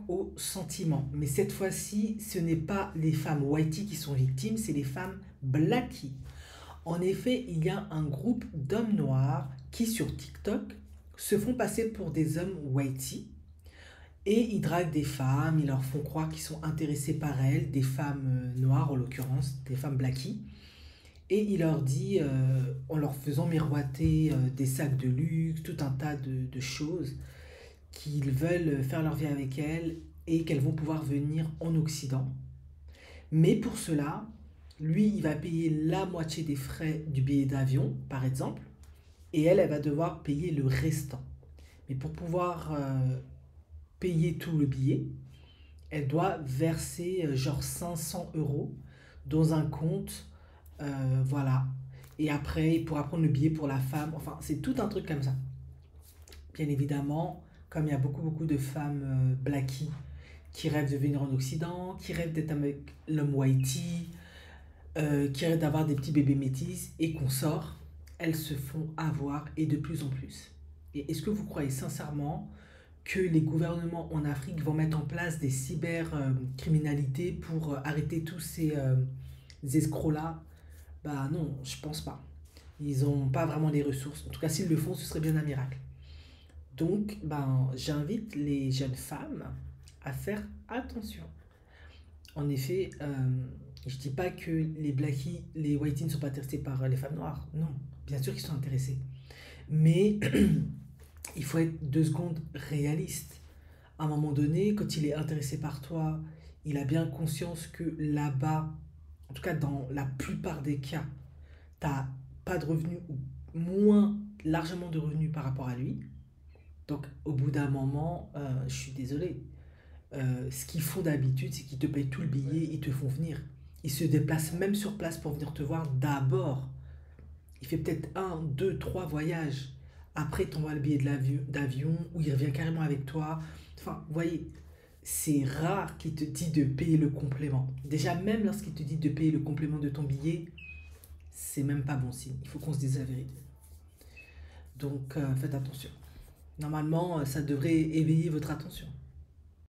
Au sentiment. Mais cette fois-ci, ce n'est pas les femmes whitey qui sont victimes, c'est les femmes blackie. En effet, il y a un groupe d'hommes noirs qui, sur TikTok, se font passer pour des hommes whitey et ils draguent des femmes, ils leur font croire qu'ils sont intéressés par elles, des femmes noires en l'occurrence, des femmes blackie. Et il leur dit, en leur faisant miroiter des sacs de luxe, tout un tas de choses, qu'ils veulent faire leur vie avec elles et qu'elles vont pouvoir venir en Occident. Mais pour cela, lui, il va payer la moitié des frais du billet d'avion, par exemple, et elle va devoir payer le restant. Mais pour pouvoir payer tout le billet, elle doit verser genre 500 euros dans un compte, voilà. Et après, il pourra prendre le billet pour la femme. Enfin, c'est tout un truc comme ça. Bien évidemment, comme il y a beaucoup de femmes blackie qui rêvent de venir en Occident, qui rêvent d'être avec l'homme whitey, qui rêvent d'avoir des petits bébés métis et qu'on sort, elles se font avoir et de plus en plus. Et est-ce que vous croyez sincèrement que les gouvernements en Afrique vont mettre en place des cybercriminalités pour arrêter tous ces escrocs-là? Bah non, je pense pas. Ils n'ont pas vraiment les ressources. En tout cas, s'ils le font, ce serait bien un miracle. Donc, ben, j'invite les jeunes femmes à faire attention. En effet, je dis pas que les blackies, les whiteys ne sont pas intéressés par les femmes noires. Non, bien sûr qu'ils sont intéressés. Mais il faut être 2 secondes réaliste. À un moment donné, quand il est intéressé par toi, il a bien conscience que là-bas, en tout cas dans la plupart des cas, t'as pas de revenus ou moins largement de revenus par rapport à lui. Donc, au bout d'un moment, je suis désolé. Ce qu'ils font d'habitude, c'est qu'ils te payent tout le billet, ils te font venir. Ils se déplacent même sur place pour venir te voir d'abord. Il fait peut-être un, deux, trois voyages. Après, il t'envoie le billet d'avion ou il revient carrément avec toi. Enfin, vous voyez, c'est rare qu'il te dit de payer le complément. Déjà, même lorsqu'il te dit de payer le complément de ton billet, c'est même pas bon signe. Il faut qu'on se dise la vérité. Donc, faites attention. Normalement, ça devrait éveiller votre attention.